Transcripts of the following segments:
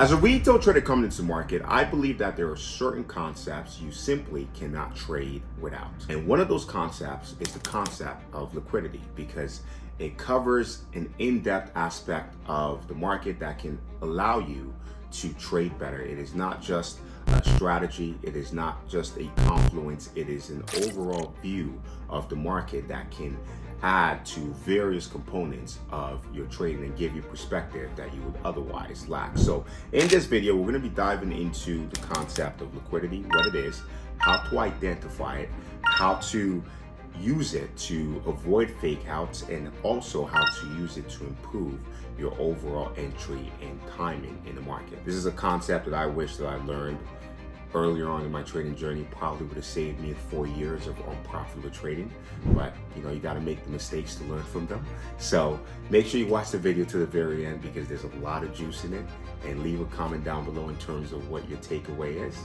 As a retail trader coming into the market, I believe that there are certain concepts you simply cannot trade without. And one of those concepts is the concept of liquidity, because it covers an in-depth aspect of the market that can allow you to trade better. It is not just a strategy, it is not just a confluence, it is an overall view of the market that can add to various components of your trading and give you perspective that you would otherwise lack. So in this video, we're going to be diving into the concept of liquidity, what it is, how to identify it, how to use it to avoid fake outs, and also how to use it to improve your overall entry and timing in the market. This is a concept that I wish that I learned earlier on in my trading journey. Probably would have saved me 4 years of unprofitable trading, but you got to make the mistakes to learn from them. So make sure you watch the video to the very end, because there's a lot of juice in it, and leave a comment down below in terms of what your takeaway is.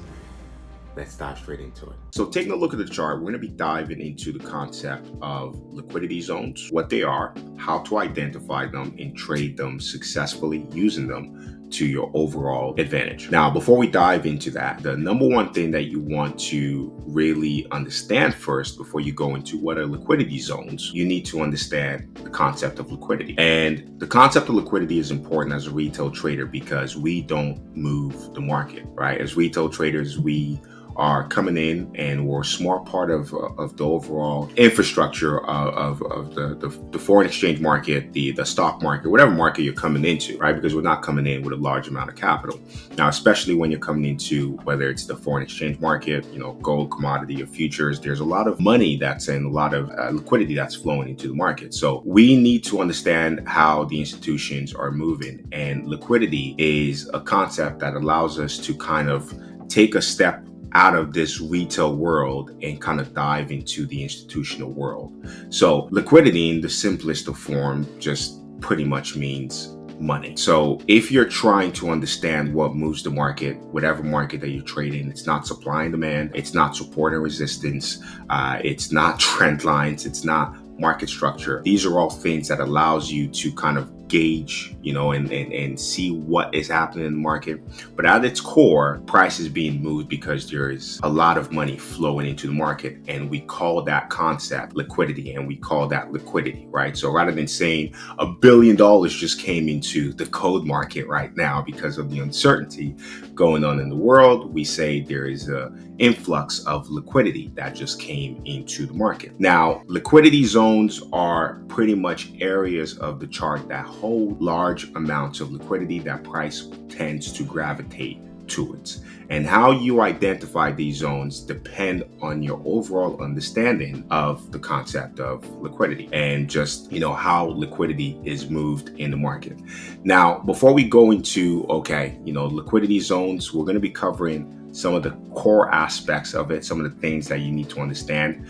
Let's dive straight into it. So taking a look at the chart, we're going to be diving into the concept of liquidity zones, what they are, how to identify them and trade them successfully using them to your overall advantage. Now, before we dive into that, the number one thing that you want to really understand first before you go into what are liquidity zones, you need to understand the concept of liquidity. And the concept of liquidity is important as a retail trader because we don't move the market, right? As retail traders, we are coming in and we're a smart part of the overall infrastructure of the foreign exchange market, the stock market, whatever market you're coming into, right? Because we're not coming in with a large amount of capital. Now, especially when you're coming into, whether it's the foreign exchange market, gold, commodity, or futures, there's a lot of money that's in, a lot of liquidity that's flowing into the market. So we need to understand how the institutions are moving, and liquidity is a concept that allows us to kind of take a step out of this retail world and kind of dive into the institutional world. So liquidity in the simplest of form just pretty much means money. So if you're trying to understand what moves the market, whatever market that you're trading, it's not supply and demand, it's not support and resistance, it's not trend lines, it's not market structure. These are all things that allows you to kind of gauge, and see what is happening in the market. But at its core, price is being moved because there is a lot of money flowing into the market, and we call that concept liquidity, and we call that liquidity, right? So rather than saying $1 billion just came into the gold market right now because of the uncertainty going on in the world, we say there is an influx of liquidity that just came into the market. Now, liquidity zones are pretty much areas of the chart that hold large amounts of liquidity that price tends to gravitate towards. And how you identify these zones depend on your overall understanding of the concept of liquidity and just, how liquidity is moved in the market. Now, before we go into, liquidity zones, we're going to be covering some of the core aspects of it, some of the things that you need to understand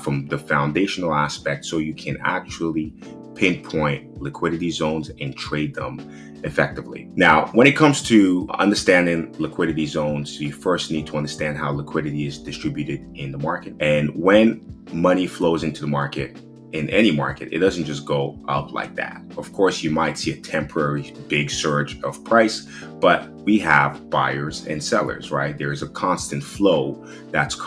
from the foundational aspect, so you can actually pinpoint liquidity zones and trade them effectively. Now, when it comes to understanding liquidity zones, you first need to understand how liquidity is distributed in the market. And when money flows into the market, in any market, it doesn't just go up like that. Of course, you might see a temporary big surge of price, but we have buyers and sellers, right? There is a constant flow that's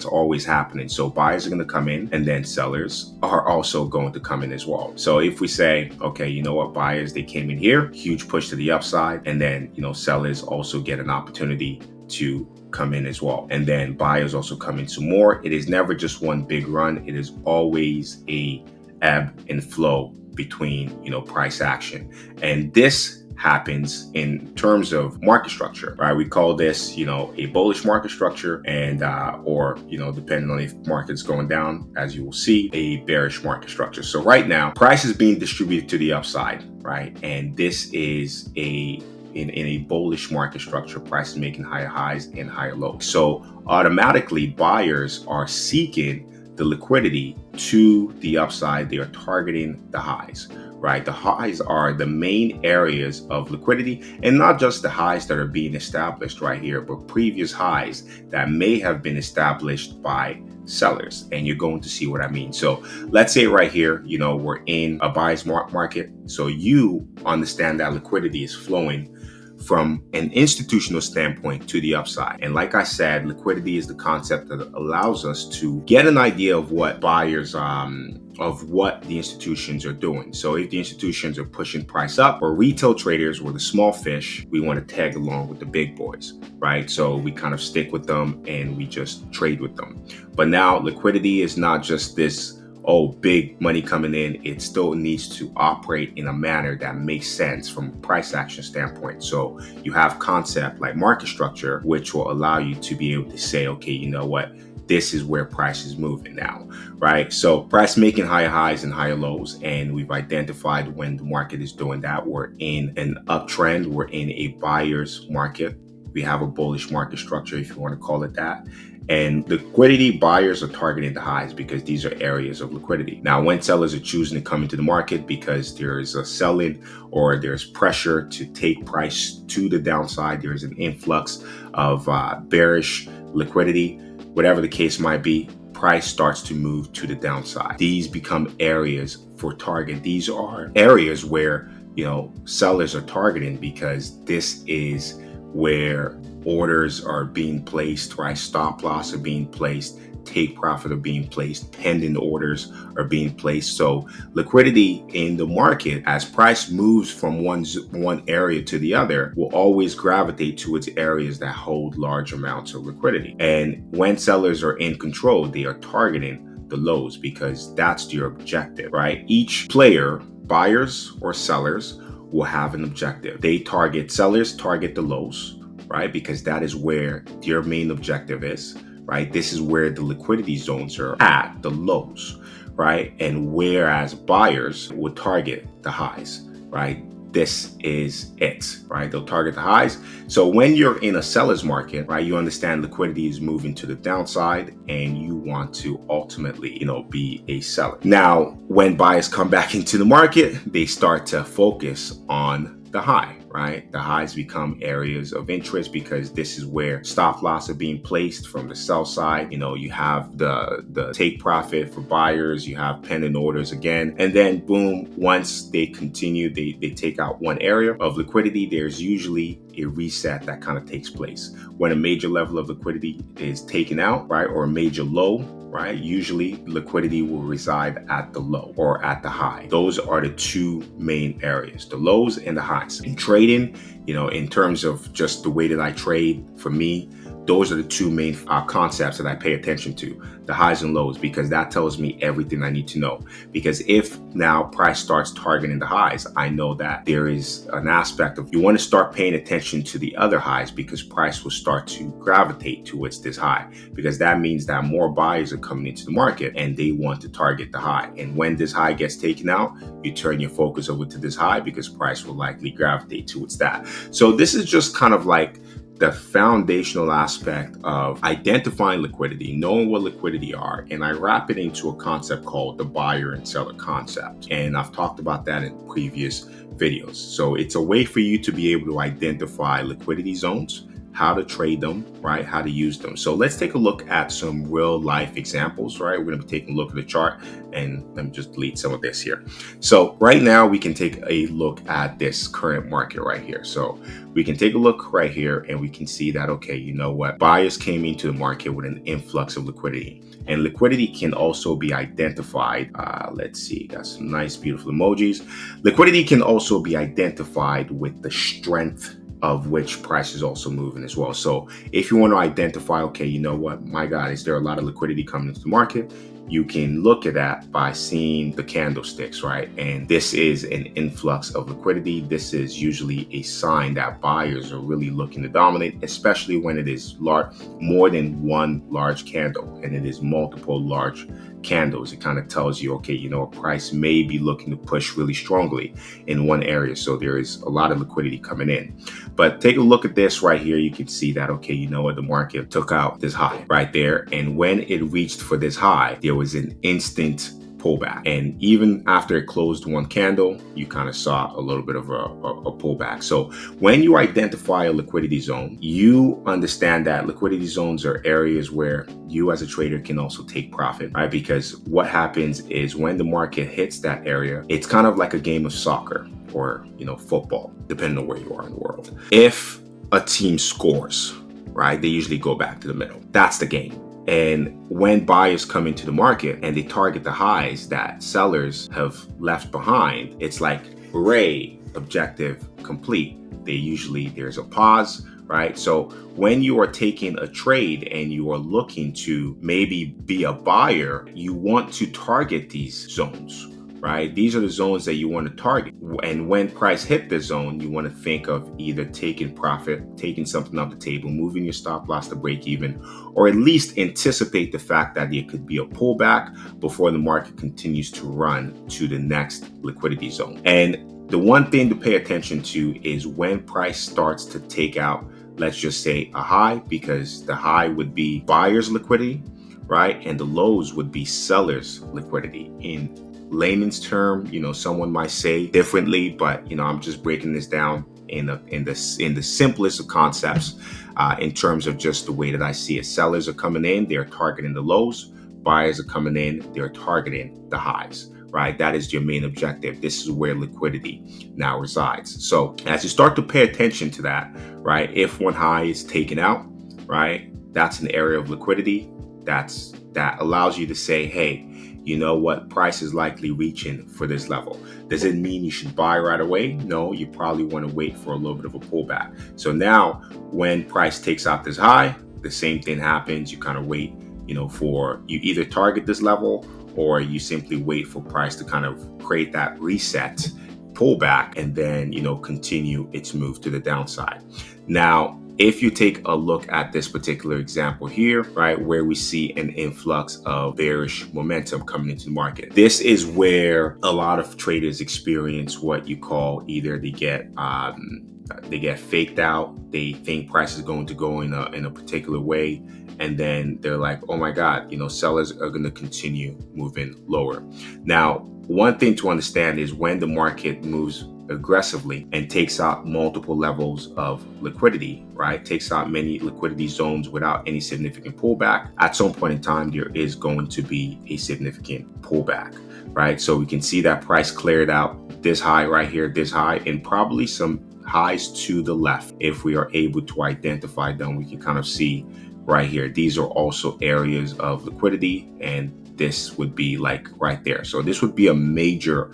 always happening. So buyers are going to come in, and then sellers are also going to come in as well. So if we say, okay, buyers, they came in here, huge push to the upside, and then, sellers also get an opportunity to come in as well. And then buyers also come in some more. It is never just one big run. It is always a ebb and flow between, price action. And this happens in terms of market structure, right? We call this, a bullish market structure, and or depending on if market's going down, as you will see, a bearish market structure. So right now, price is being distributed to the upside, right? And this is in a bullish market structure, price is making higher highs and higher lows. So automatically, buyers are seeking the liquidity to the upside. They are targeting the highs, right? The highs are the main areas of liquidity, and not just the highs that are being established right here, but previous highs that may have been established by sellers. And you're going to see what I mean. So let's say right here, we're in a buyer's market. So you understand that liquidity is flowing from an institutional standpoint to the upside. And like I said, liquidity is the concept that allows us to get an idea of what buyers, of what the institutions are doing. So if the institutions are pushing price up, or retail traders were the small fish, we want to tag along with the big boys, right? So we kind of stick with them and we just trade with them. But now liquidity is not just this, oh, big money coming in. It still needs to operate in a manner that makes sense from a price action standpoint. So you have concept like market structure, which will allow you to be able to say, okay, you know what? This is where price is moving now, right? So price making higher highs and higher lows. And we've identified when the market is doing that, we're in an uptrend, we're in a buyer's market. We have a bullish market structure, if you want to call it that. And liquidity, buyers are targeting the highs because these are areas of liquidity. Now, when sellers are choosing to come into the market because there is a sell-in or there's pressure to take price to the downside, there's an influx of bearish liquidity, whatever the case might be, price starts to move to the downside. These become areas for target. These are areas where, sellers are targeting because this is where orders are being placed, right? Stop loss are being placed, take profit are being placed, pending orders are being placed. So liquidity in the market, as price moves from one area to the other, will always gravitate to its areas that hold large amounts of liquidity. And when sellers are in control, they are targeting the lows because that's their objective, right? Each player, buyers or sellers, will have an objective. Sellers target the lows, right? Because that is where their main objective is, right? This is where the liquidity zones are at, the lows, right? And whereas buyers would target the highs, right? This is it, right? They'll target the highs. So when you're in a seller's market, right, you understand liquidity is moving to the downside and you want to ultimately, be a seller. Now, when buyers come back into the market, they start to focus on the high, right? The highs become areas of interest because this is where stop loss are being placed from the sell side. You have the take profit for buyers, you have pending orders again, and then boom, once they continue, they take out one area of liquidity, there's usually a reset that kind of takes place. When a major level of liquidity is taken out, right, or a major low, right? Usually liquidity will reside at the low or at the high. Those are the two main areas, the lows and the highs. In trading, in terms of just the way that I trade, for me, those are the two main concepts that I pay attention to, the highs and lows, because that tells me everything I need to know. Because if now price starts targeting the highs, I know that there is an aspect of you want to start paying attention to the other highs because price will start to gravitate towards this high, because that means that more buyers are coming into the market and they want to target the high. And when this high gets taken out, you turn your focus over to this high because price will likely gravitate towards that. So this is just kind of like the foundational aspect of identifying liquidity, knowing what liquidity are, and I wrap it into a concept called the buyer and seller concept. And I've talked about that in previous videos. So it's a way for you to be able to identify liquidity zones, how to trade them, right? How to use them. So let's take a look at some real life examples, right? We're going to be taking a look at the chart, and let me just delete some of this here. So right now we can take a look at this current market right here. So we can take a look right here and we can see that, okay, you know what? Buyers came into the market with an influx of liquidity, and liquidity can also be identified. Let's see, got some nice, beautiful emojis. Liquidity can also be identified with the strength of which price is also moving as well. So if you want to identify, okay, you know what, my God, is there a lot of liquidity coming into the market? You can look at that by seeing the candlesticks, right? And this is an influx of liquidity. This is usually a sign that buyers are really looking to dominate, especially when it is more than one large candle and it is multiple large candles. It kind of tells you, okay, you know, a price may be looking to push really strongly in one area. So there is a lot of liquidity coming in. But take a look at this right here. You can see that, okay, you know what, the market took out this high right there. And when it reached for this high, there was an instant pullback. And even after it closed one candle, you kind of saw a little bit of a pullback. So when you identify a liquidity zone, you understand that liquidity zones are areas where you as a trader can also take profit, right? Because what happens is when the market hits that area, it's kind of like a game of soccer or, football, depending on where you are in the world. If a team scores, right, they usually go back to the middle. That's the game. And when buyers come into the market and they target the highs that sellers have left behind, it's like, hooray, objective complete. There's a pause, right? So when you are taking a trade and you are looking to maybe be a buyer, you want to target these zones, right? These are the zones that you want to target. And when price hit the zone, you want to think of either taking profit, taking something off the table, moving your stop loss to break even, or at least anticipate the fact that there could be a pullback before the market continues to run to the next liquidity zone. And the one thing to pay attention to is when price starts to take out, let's just say a high, because the high would be buyer's liquidity, right? And the lows would be seller's liquidity. In layman's term, someone might say differently, but I'm just breaking this down in the simplest of concepts, in terms of just the way that I see it. Sellers are coming in, they're targeting the lows. Buyers are coming in, they're targeting the highs, right? That is your main objective. This is where liquidity now resides. So as you start to pay attention to that, right? If one high is taken out, right? That's an area of liquidity that allows you to say, hey, you know what, price is likely reaching for this level. Does it mean you should buy right away? No, you probably want to wait for a little bit of a pullback. So now when price takes out this high, the same thing happens. You kind of wait, you either target this level or you simply wait for price to kind of create that reset pullback and then, continue its move to the downside. Now, if you take a look at this particular example here, right, where we see an influx of bearish momentum coming into the market, this is where a lot of traders experience what you call either they get faked out. They think price is going to go in a particular way, and then they're like, oh my God, sellers are going to continue moving lower. Now, one thing to understand is when the market moves aggressively and takes out multiple levels of liquidity, right? Takes out many liquidity zones without any significant pullback. At some point in time, there is going to be a significant pullback, right? So we can see that price cleared out this high right here, this high, and probably some highs to the left. If we are able to identify them, we can kind of see right here. These are also areas of liquidity, and this would be like right there. So this would be a major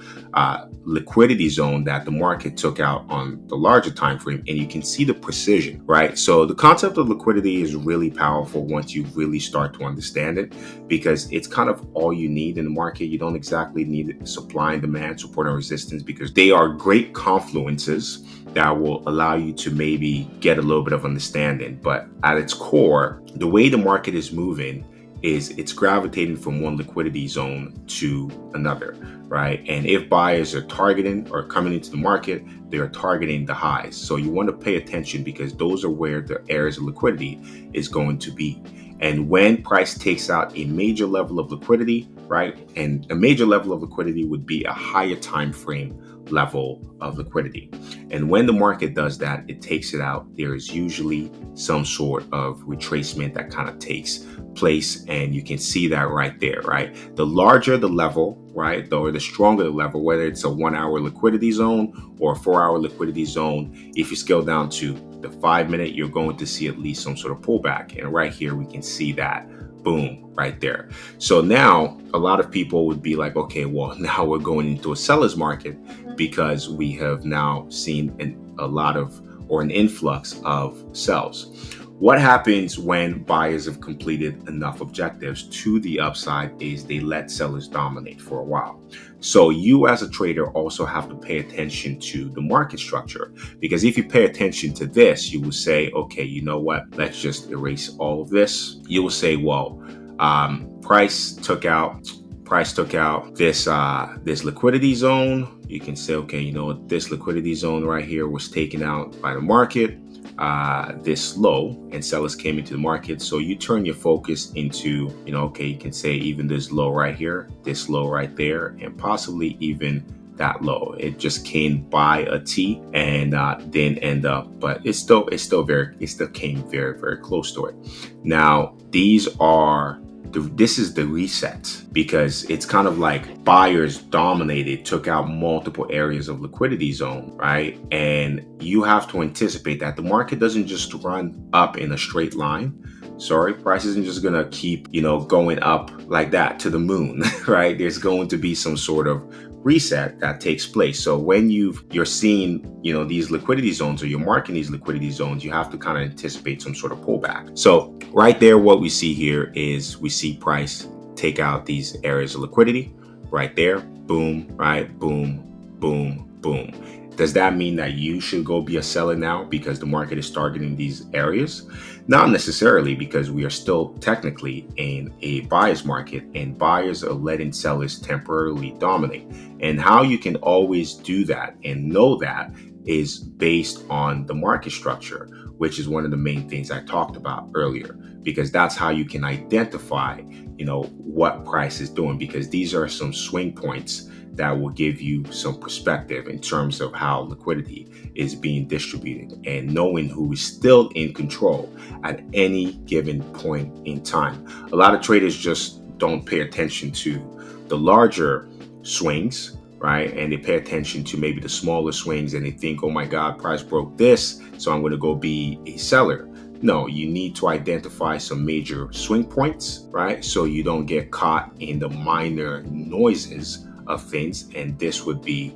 liquidity zone that the market took out on the larger time frame, and you can see the precision, right? So the concept of liquidity is really powerful once you really start to understand it, because it's kind of all you need in the market. You don't exactly need supply and demand, support and resistance, because they are great confluences that will allow you to maybe get a little bit of understanding. But at its core, the way the market is moving is it's gravitating from one liquidity zone to another, right? And if buyers are targeting or coming into the market, they are targeting the highs. So you want to pay attention, because those are where the areas of liquidity is going to be. And when price takes out a major level of liquidity, right? And a major level of liquidity would be a higher time frame level of liquidity. And when the market does that, it takes it out. There is usually some sort of retracement that kind of takes place, and you can see that right there, right? The larger the level, right, or the stronger the level, whether it's a 1 hour liquidity zone or a 4 hour liquidity zone, if you scale down to the 5 minute, you're going to see at least some sort of pullback. And right here, we can see that. Boom, right there. So now a lot of people would be like, okay, well, now we're going into a seller's market, because we have now seen an influx of sells. What happens when buyers have completed enough objectives to the upside is they let sellers dominate for a while. So you as a trader also have to pay attention to the market structure, because if you pay attention to this, you will say, okay, you know what? Let's just erase all of this. You will say, well, price took out this liquidity zone. You can say, okay, this liquidity zone right here was taken out by the market. this low and sellers came into the market. So you turn your focus into, okay, you can say even this low right here, this low right there, and possibly even that low. It just came by a T and didn't end up, but it still came very, very close to it. Now, this is the reset, because it's kind of like buyers dominated, took out multiple areas of liquidity zone, right? And you have to anticipate that the market doesn't just run up in a straight line. Sorry, price isn't just gonna keep, going up like that to the moon, right? There's going to be some sort of reset that takes place. So when you're seeing, these liquidity zones, or you're marking these liquidity zones, you have to kind of anticipate some sort of pullback. So right there, what we see here is we see price take out these areas of liquidity right there. Boom, right? Boom, boom, boom. Does that mean that you should go be a seller now because the market is targeting these areas? Not necessarily, because we are still technically in a buyer's market, and buyers are letting sellers temporarily dominate. And how you can always do that and know that is based on the market structure, which is one of the main things I talked about earlier, because that's how you can identify, what price is doing, because these are some swing points that will give you some perspective in terms of how liquidity is being distributed, and knowing who is still in control at any given point in time. A lot of traders just don't pay attention to the larger swings, right? And they pay attention to maybe the smaller swings, and they think, oh my God, price broke this, so I'm going to go be a seller. No, you need to identify some major swing points, right? So you don't get caught in the minor noises of things. And this would be,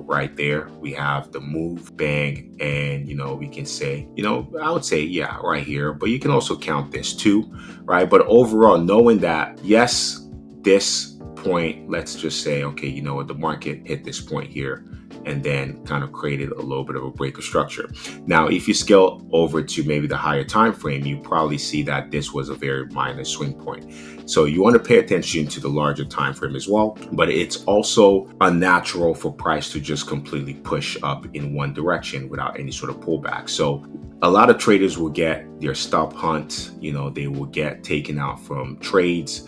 right there, we have the move, bang, and, we can say, I would say, yeah, right here, but you can also count this too, right? But overall, knowing that, yes, this point, let's just say, okay, the market hit this point here and then kind of created a little bit of a break of structure. Now, if you scale over to maybe the higher time frame, you probably see that this was a very minor swing point. So you want to pay attention to the larger time frame as well, but it's also unnatural for price to just completely push up in one direction without any sort of pullback. So a lot of traders will get their stop hunt, they will get taken out from trades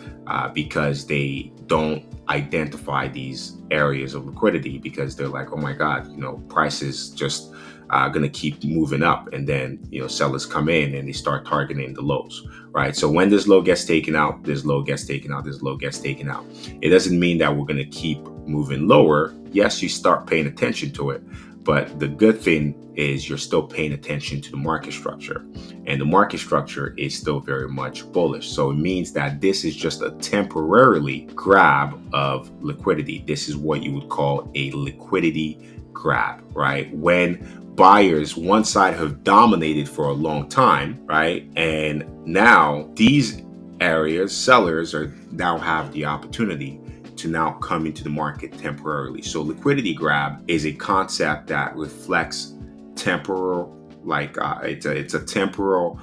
because they don't identify these areas of liquidity, because they're like, oh my God, price is just going to keep moving up. And then, sellers come in and they start targeting the lows, right? So when this low gets taken out, this low gets taken out, this low gets taken out. It doesn't mean that we're going to keep moving lower. Yes, you start paying attention to it. But the good thing is you're still paying attention to the market structure, and the market structure is still very much bullish. So it means that this is just a temporarily grab of liquidity. This is what you would call a liquidity grab, right? When buyers, one side, have dominated for a long time, right? And now these areas, sellers now have the opportunity to now come into the market temporarily. So liquidity grab is a concept that reflects temporal, it's a temporal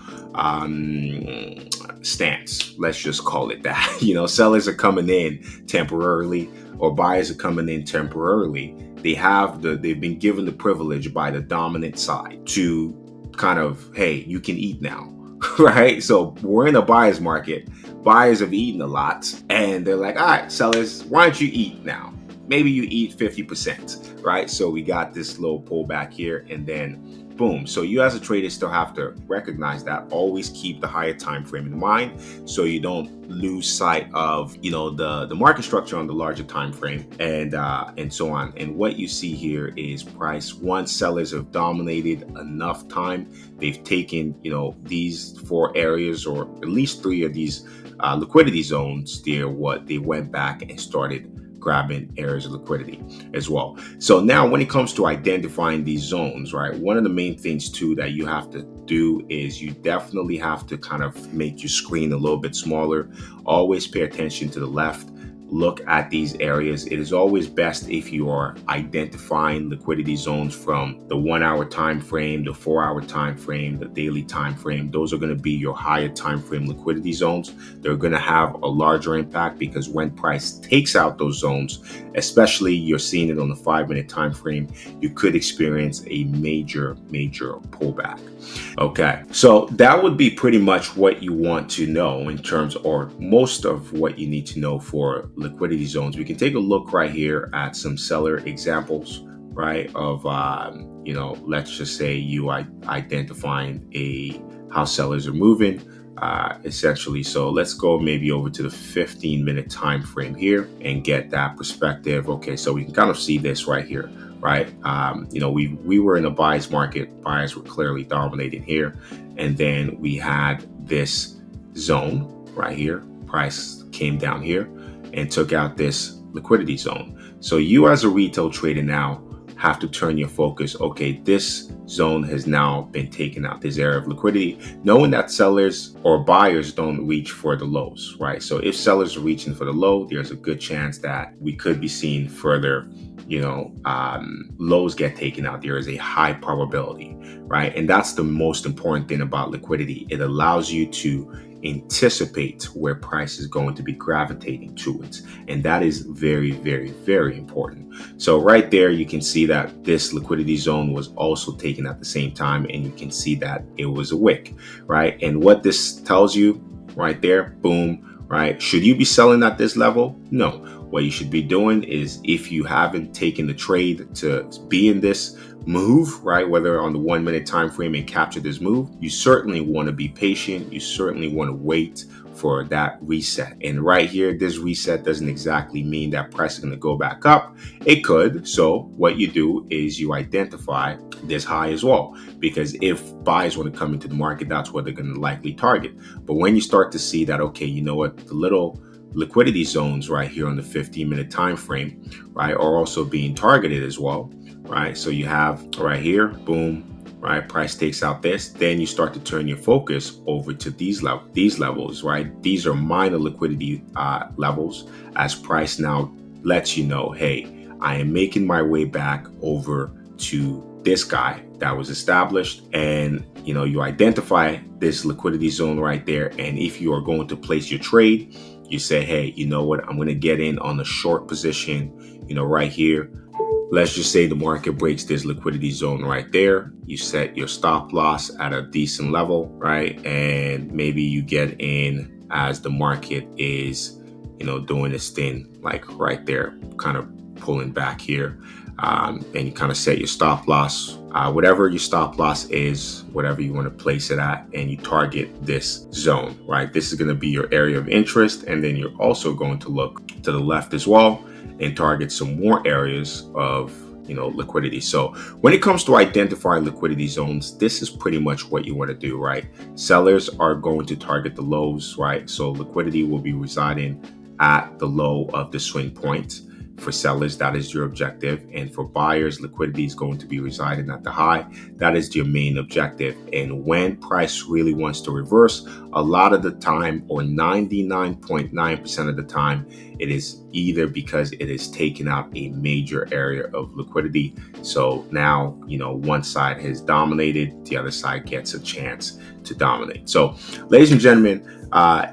stance. Let's just call it that. Sellers are coming in temporarily, or buyers are coming in temporarily. They've been given the privilege by the dominant side to kind of, hey, you can eat now. Right? So we're in a buyer's market. Buyers have eaten a lot, and they're like, all right, sellers, why don't you eat now? Maybe you eat 50%, right? So we got this little pullback here, and then boom. So you as a trader still have to recognize that. Always keep the higher time frame in mind, so you don't lose sight of the market structure on the larger time frame, and so on. And what you see here is price. Once sellers have dominated enough time, they've taken these 4 areas, or at least 3 of these liquidity zones. They went back and started grabbing areas of liquidity as well. So now when it comes to identifying these zones, right, one of the main things too that you have to do is you definitely have to kind of make your screen a little bit smaller. Always pay attention to the left. Look at these areas. It is always best if you are identifying liquidity zones from the 1 hour time frame, the 4 hour time frame, the daily time frame. Those are going to be your higher time frame liquidity zones. They're going to have a larger impact, because when price takes out those zones, especially you're seeing it on the 5-minute time frame, you could experience a major pullback. Okay, so that would be pretty much what you want to know in terms, or most of what you need to know for liquidity zones. We can take a look right here at some seller examples, right? Of let's just say you identifying how sellers are moving, essentially. So let's go maybe over to the 15-minute time frame here and get that perspective. Okay, so we can kind of see this right here, right? We were in a buyer's market. Buyers were clearly dominating here, and then we had this zone right here. Price came down here and took out this liquidity zone. So you, as a retail trader, now have to turn your focus. Okay, this zone has now been taken out, this area of liquidity, knowing that sellers or buyers don't reach for the lows, right? So if sellers are reaching for the low, there's a good chance that we could be seeing further lows get taken out. There is a high probability, right? And that's the most important thing about liquidity. It allows you to anticipate where price is going to be gravitating to it. And that is very, very, very important. So right there, you can see that this liquidity zone was also taken at the same time, and you can see that it was a wick, right? And what this tells you right there, boom, right? Should you be selling at this level? No. What you should be doing is, if you haven't taken the trade to be in this move, right, whether on the 1 minute time frame and capture this move, you certainly want to be patient. You certainly want to wait for that reset. And right here, this reset doesn't exactly mean that price is going to go back up. It could. So what you do is you identify this high as well, because if buyers want to come into the market, that's what they're going to likely target. But when you start to see that, okay, you know what, the little liquidity zones right here on the 15-minute time frame, right, are also being targeted as well, right? So you have right here, boom, right, price takes out this, then you start to turn your focus over to these levels, right? These are minor liquidity levels, as price now lets you know, hey, I am making my way back over to this guy that was established. And you identify this liquidity zone right there, and if you are going to place your trade, you say, hey, you know what, I'm going to get in on the short position, right here. Let's just say the market breaks this liquidity zone right there. You set your stop loss at a decent level, right? And maybe you get in as the market is, doing this thing like right there, kind of pulling back here. And you kind of set your stop loss, whatever your stop loss is, whatever you want to place it at, and you target this zone, right? This is going to be your area of interest. And then you're also going to look to the left as well and target some more areas of liquidity. So when it comes to identifying liquidity zones, this is pretty much what you want to do, right? Sellers are going to target the lows, right? So liquidity will be residing at the low of the swing point. For sellers, that is your objective. And for buyers, liquidity is going to be residing at the high. That is your main objective. And when price really wants to reverse, a lot of the time, or 99.9% of the time, it is either because it has taken out a major area of liquidity. So now, one side has dominated, the other side gets a chance to dominate. So, ladies and gentlemen,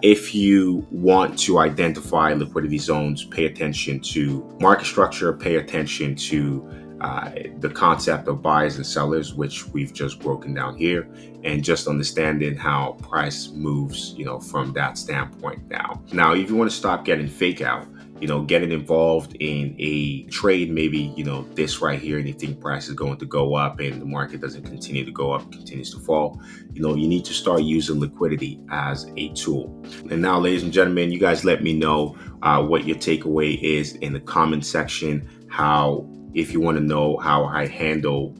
if you want to identify liquidity zones, pay attention to market structure, pay attention to the concept of buyers and sellers, which we've just broken down here, and just understanding how price moves, from that standpoint. Now, if you want to stop getting fake out, getting involved in a trade, maybe, this right here, and you think price is going to go up and the market doesn't continue to go up, continues to fall, you need to start using liquidity as a tool. And now, ladies and gentlemen, you guys let me know what your takeaway is in the comment section. If you want to know how I handle,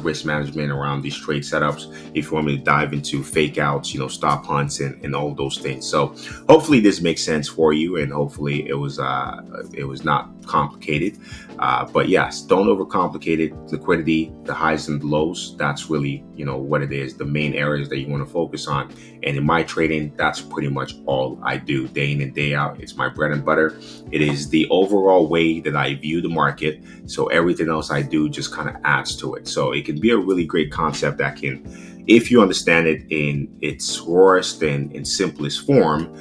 risk management around these trade setups, if you want me to dive into fake outs, stop hunts and all those things. So hopefully this makes sense for you, and hopefully it was not complicated. But yes, don't overcomplicate it. Liquidity, the highs and the lows, that's really, what it is, the main areas that you want to focus on. And in my trading, that's pretty much all I do day in and day out. It's my bread and butter. It is the overall way that I view the market. So everything else I do just kind of adds to it. So it can be a really great concept that can, if you understand it in its rawest and simplest form,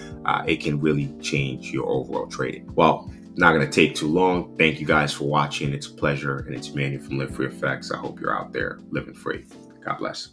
it can really change your overall trading. Well, not going to take too long. Thank you guys for watching. It's a pleasure. And it's Manny from Live Free Effects. I hope you're out there living free. God bless.